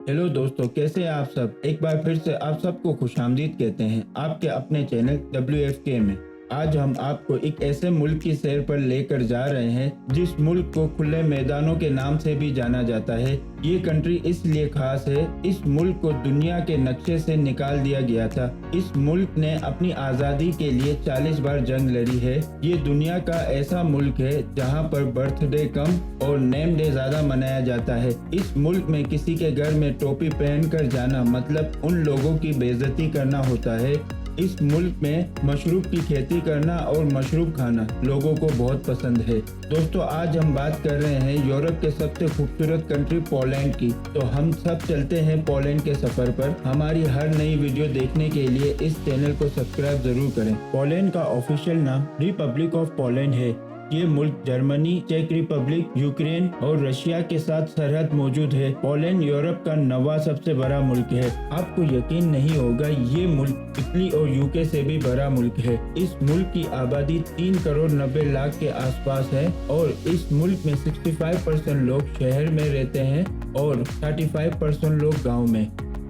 Hello दोस्तों, कैसे हैं आप सब। एक बार फिर से आप सबको खुशामदीद कहते हैं आपके अपने चैनल WFK में। आज हम आपको एक ऐसे मुल्क की सैर पर लेकर जा रहे हैं जिस मुल्क को खुले मैदानों के नाम से भी जाना जाता है। ये कंट्री इसलिए खास है, इस मुल्क को दुनिया के नक्शे से निकाल दिया गया था। इस मुल्क ने अपनी आज़ादी के लिए 40 बार जंग लड़ी है। ये दुनिया का ऐसा मुल्क है जहाँ पर बर्थडे कम और नेम डे ज्यादा मनाया जाता है। इस मुल्क में किसी के घर में टोपी पहनकर जाना मतलब उन लोगों की बेइज्जती करना होता है। इस मुल्क में मशरूब की खेती करना और मशरूब खाना लोगों को बहुत पसंद है। दोस्तों, आज हम बात कर रहे हैं यूरोप के सबसे खूबसूरत कंट्री पोलैंड की। तो हम सब चलते हैं पोलैंड के सफर पर। हमारी हर नई वीडियो देखने के लिए इस चैनल को सब्सक्राइब जरूर करें। पोलैंड का ऑफिशियल नाम रिपब्लिक ऑफ पोलैंड है। ये मुल्क जर्मनी, चेक रिपब्लिक, यूक्रेन और रशिया के साथ सरहद मौजूद है। पोलैंड यूरोप का 9वां सबसे बड़ा मुल्क है। आपको यकीन नहीं होगा, ये मुल्क इटली और यूके से भी बड़ा मुल्क है। इस मुल्क की आबादी 3 करोड़ 90 लाख के आसपास है और इस मुल्क में 65% लोग शहर में रहते हैं और 35% लोग गाँव में।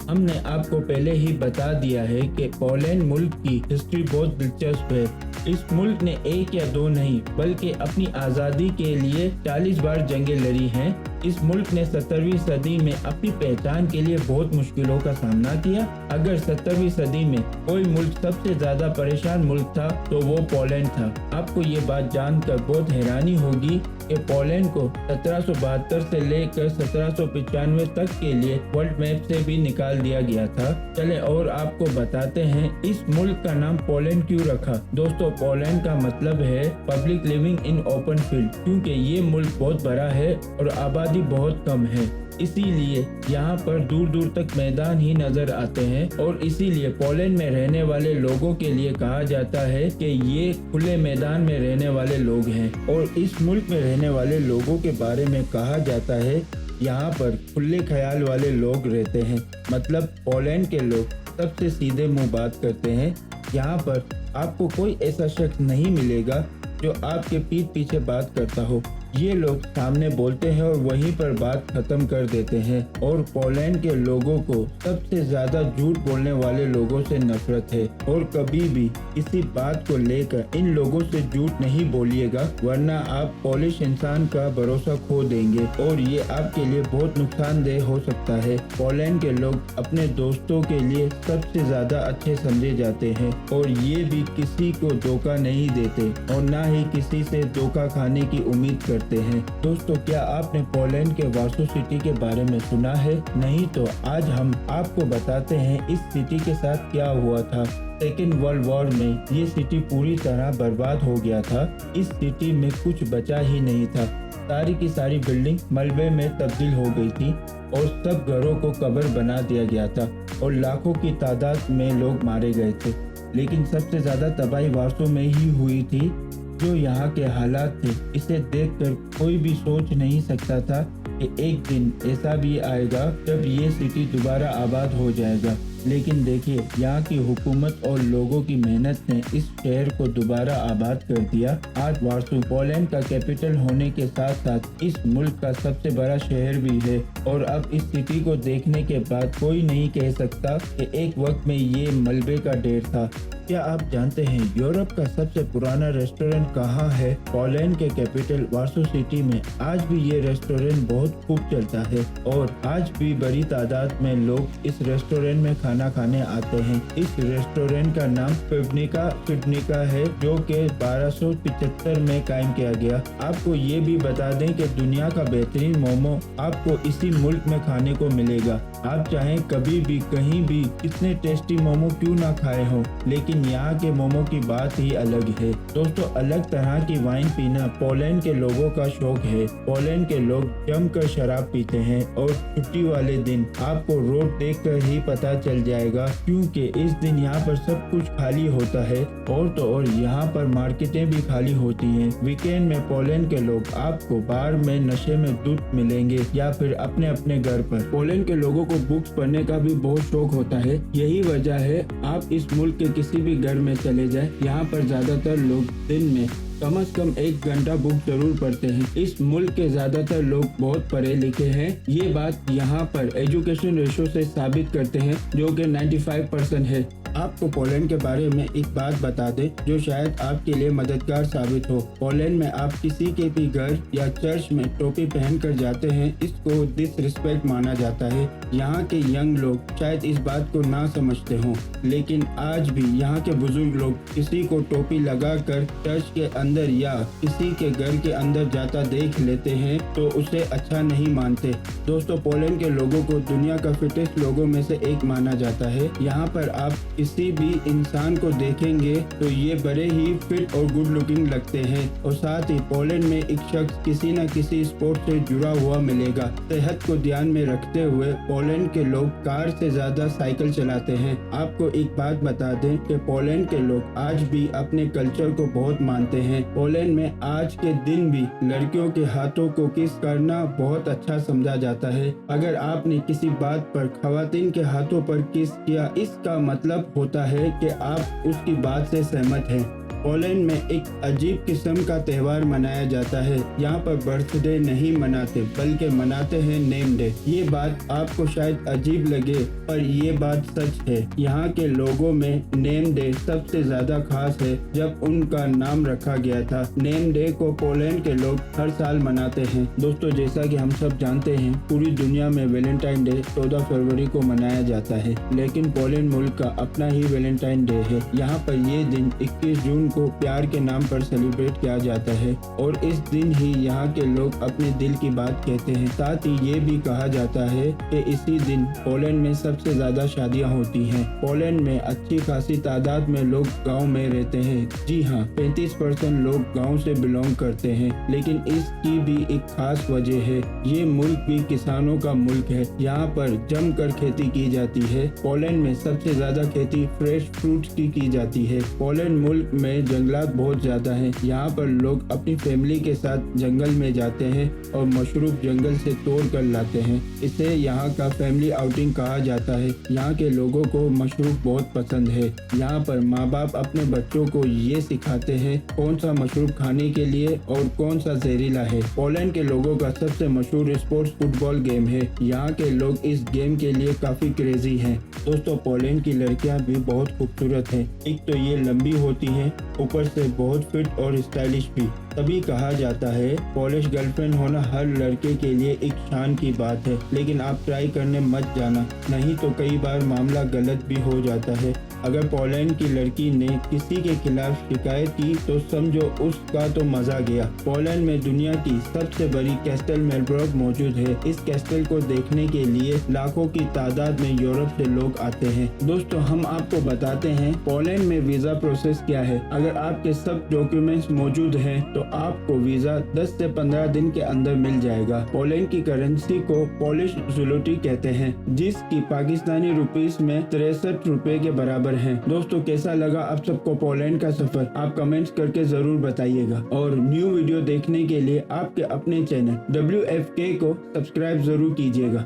हमने आपको पहले ही बता दिया है कि पोलैंड मुल्क की हिस्ट्री बहुत दिलचस्प है। इस मुल्क ने 1 या 2 नहीं बल्कि अपनी आज़ादी के लिए 40 बार जंगें लड़ी हैं। इस मुल्क ने 17वीं सदी में अपनी पहचान के लिए बहुत मुश्किलों का सामना किया। अगर 17वीं सदी में कोई मुल्क सबसे ज्यादा परेशान मुल्क था तो वो पोलैंड था। आपको ये बात जानकर बहुत हैरानी होगी कि पोलैंड को 1772 से लेकर 1795 तक के लिए वर्ल्ड मैप से भी निकाल दिया गया था। चले और आपको बताते हैं इस मुल्क का नाम पोलैंड क्यों रखा। दोस्तों, पोलैंड का मतलब है public living in open field, क्योंकि ये मुल्क बहुत बड़ा है और आबादी बहुत कम है। इसीलिए यहाँ पर दूर दूर तक मैदान ही नजर आते हैं और इसीलिए पोलैंड में रहने वाले लोगों के लिए कहा जाता है कि ये खुले मैदान में रहने वाले लोग हैं। और इस मुल्क में रहने वाले लोगों के बारे में कहा जाता है यहाँ पर खुले ख्याल वाले लोग रहते हैं। मतलब पोलैंड के लोग सबसे सीधे मुंह बात करते हैं। यहाँ पर आपको कोई ऐसा शख्स नहीं मिलेगा जो आपके पीठ पीछे बात करता हो। ये लोग सामने बोलते हैं और वहीं पर बात खत्म कर देते हैं। और पोलैंड के लोगों को सबसे ज्यादा झूठ बोलने वाले लोगों से नफरत है और कभी भी किसी बात को लेकर इन लोगों से झूठ नहीं बोलिएगा, वरना आप पोलिश इंसान का भरोसा खो देंगे और ये आपके लिए बहुत नुकसानदेह हो सकता है। पोलैंड के लोग अपने दोस्तों के लिए सबसे ज्यादा अच्छे समझे जाते हैं और ये भी किसी को धोखा नहीं देते और न ही किसी से धोखा खाने की उम्मीद करते हैं। दोस्तों, क्या आपने पोलैंड के वार्सो सिटी के बारे में सुना है? नहीं तो आज हम आपको बताते हैं इस सिटी के साथ क्या हुआ था। सेकेंड वर्ल्ड वॉर में ये सिटी पूरी तरह बर्बाद हो गया था। इस सिटी में कुछ बचा ही नहीं था। सारी की सारी बिल्डिंग मलबे में तब्दील हो गई थी और सब घरों को कब्र बना दिया गया था और लाखों की तादाद में लोग मारे गए थे। लेकिन सबसे ज्यादा तबाही वार्सो में ही हुई थी। जो यहाँ के हालात थे, इसे देखकर कोई भी सोच नहीं सकता था कि एक दिन ऐसा भी आएगा जब ये सिटी दोबारा आबाद हो जाएगा। लेकिन देखिए, यहाँ की हुकूमत और लोगों की मेहनत ने इस शहर को दोबारा आबाद कर दिया। आज वार्सो पोलैंड का कैपिटल होने के साथ साथ इस मुल्क का सबसे बड़ा शहर भी है। और अब इस सिटी को देखने के बाद कोई नहीं कह सकता कि एक वक्त में ये मलबे का ढेर था। क्या आप जानते हैं यूरोप का सबसे पुराना रेस्टोरेंट कहाँ है? पोलैंड के कैपिटल वार्सो सिटी में। आज भी ये रेस्टोरेंट बहुत खूब चलता है और आज भी बड़ी तादाद में लोग इस रेस्टोरेंट में खाना खाने आते हैं। इस रेस्टोरेंट का नाम पिवनिका है, जो कि 1275 में कायम किया गया। आपको ये भी बता दें कि दुनिया का बेहतरीन मोमो आपको इसी मुल्क में खाने को मिलेगा। आप चाहें कभी भी कहीं भी कितने टेस्टी मोमो क्यों ना खाए हो, लेकिन यहाँ के मोमो की बात ही अलग है। दोस्तों, अलग तरह की वाइन पीना पोलैंड के लोगों का शौक है। पोलैंड के लोग जमकर शराब पीते हैं और छुट्टी वाले दिन आपको रोड देखकर ही पता चल जाएगा, क्योंकि इस दिन यहाँ पर सब कुछ खाली होता है। और तो और यहाँ पर मार्केटें भी खाली होती हैं। वीकेंड में पोलैंड के लोग आपको बार में नशे में धुत मिलेंगे या फिर अपने अपने घर पर। पोलैंड के लोगों को बुक्स पढ़ने का भी बहुत शौक होता है। यही वजह है आप इस मुल्क के किसी भी घर में चले जाएं, यहाँ पर ज्यादातर लोग दिन में कम से कम 1 घंटा बुक जरूर पढ़ते हैं। इस मुल्क के ज्यादातर लोग बहुत पढ़े लिखे हैं। ये बात यहाँ पर एजुकेशन रेशो से साबित करते हैं जो कि 95% है। आपको पोलैंड के बारे में एक बात बता दें जो शायद आपके लिए मददगार साबित हो। पोलैंड में आप किसी के भी घर या चर्च में टोपी पहनकर जाते हैं, इसको डिसरिस्पेक्ट माना जाता है। यहाँ के यंग लोग शायद इस बात को ना समझते हों, लेकिन आज भी यहाँ के बुजुर्ग लोग किसी को टोपी लगाकर चर्च के अंदर या किसी के घर के अंदर जाता देख लेते हैं तो उसे अच्छा नहीं मानते। दोस्तों, पोलैंड के लोगों को दुनिया का फिटेस्ट लोगों में से एक माना जाता है। यहाँ पर आप किसी भी इंसान को देखेंगे तो ये बड़े ही फिट और गुड लुकिंग लगते हैं और साथ ही पोलैंड में एक शख्स किसी न किसी स्पोर्ट से जुड़ा हुआ मिलेगा। सेहत को ध्यान में रखते हुए पोलैंड के लोग कार से ज्यादा साइकिल चलाते हैं। आपको एक बात बता दें कि पोलैंड के लोग आज भी अपने कल्चर को बहुत मानते हैं। पोलैंड में आज के दिन भी लड़कियों के हाथों को किस करना बहुत अच्छा समझा जाता है। अगर आपने किसी बात पर खवातीन के हाथों पर किस किया, इसका मतलब होता है कि आप उसकी बात से सहमत हैं। पोलैंड में एक अजीब किस्म का त्योहार मनाया जाता है। यहाँ पर बर्थडे नहीं मनाते बल्कि मनाते हैं नेम डे। ये बात आपको शायद अजीब लगे पर ये बात सच है। यहाँ के लोगों में नेम डे सबसे ज्यादा खास है जब उनका नाम रखा गया था। नेम डे को पोलैंड के लोग हर साल मनाते हैं। दोस्तों, जैसा कि हम सब जानते हैं पूरी दुनिया में वैलेंटाइन डे 14 फरवरी को मनाया जाता है, लेकिन पोलैंड मुल्क का अपना ही वैलेंटाइन डे है। यहाँ पर ये दिन 21 जून को प्यार के नाम पर सेलिब्रेट किया जाता है और इस दिन ही यहाँ के लोग अपने दिल की बात कहते हैं। साथ ही ये भी कहा जाता है कि इसी दिन पोलैंड में सबसे ज्यादा शादियाँ होती हैं। पोलैंड में अच्छी खासी तादाद में लोग गांव में रहते हैं। जी हाँ, 35% लोग गांव से बिलोंग करते हैं, लेकिन इसकी भी एक खास वजह है। ये मुल्क भी किसानों का मुल्क है। यहाँ पर जमकर खेती की जाती है। पोलैंड में सबसे ज्यादा खेती फ्रेश फ्रूट्स की जाती है। पोलैंड मुल्क में जंगलात बहुत ज्यादा हैं। यहाँ पर लोग अपनी फैमिली के साथ जंगल में जाते हैं और मशरूम जंगल से तोड़ कर लाते हैं। इसे यहाँ का फैमिली आउटिंग कहा जाता है। यहाँ के लोगों को मशरूम बहुत पसंद है। यहाँ पर माँ बाप अपने बच्चों को ये सिखाते हैं कौन सा मशरूम खाने के लिए और कौन सा जहरीला है। पोलैंड के लोगों का सबसे मशहूर स्पोर्ट्स फुटबॉल गेम है। यहाँ के लोग इस गेम के लिए काफी क्रेजी हैं। दोस्तों, पोलैंड की लड़कियाँ भी बहुत खूबसूरत हैं। एक तो ये लंबी होती हैं, ऊपर से बहुत फिट और स्टाइलिश भी। तभी कहा जाता है पोलिश गर्लफ्रेंड होना हर लड़के के लिए एक शान की बात है, लेकिन आप ट्राई करने मत जाना, नहीं तो कई बार मामला गलत भी हो जाता है। अगर पोलैंड की लड़की ने किसी के खिलाफ शिकायत की तो समझो उसका तो मजा गया। पोलैंड में दुनिया की सबसे बड़ी कैस्टल मेलब्रोक मौजूद है। इस कैस्टल को देखने के लिए लाखों की तादाद में यूरोप से लोग आते हैं। दोस्तों, हम आपको बताते हैं पोलैंड में वीजा प्रोसेस क्या है। अगर आपके सब डॉक्यूमेंट्स मौजूद हैं तो आपको वीजा 10 से 15 दिन के अंदर मिल जाएगा। पोलैंड की करेंसी को पोलिश ज़्लोटी कहते हैं, जिसकी पाकिस्तानी रुपीस में 63 रुपए के बराबर है। दोस्तों, कैसा लगा आप सबको पोलैंड का सफर? आप कमेंट्स करके जरूर बताइएगा और न्यू वीडियो देखने के लिए आपके अपने चैनल WFK को सब्सक्राइब जरूर कीजिएगा।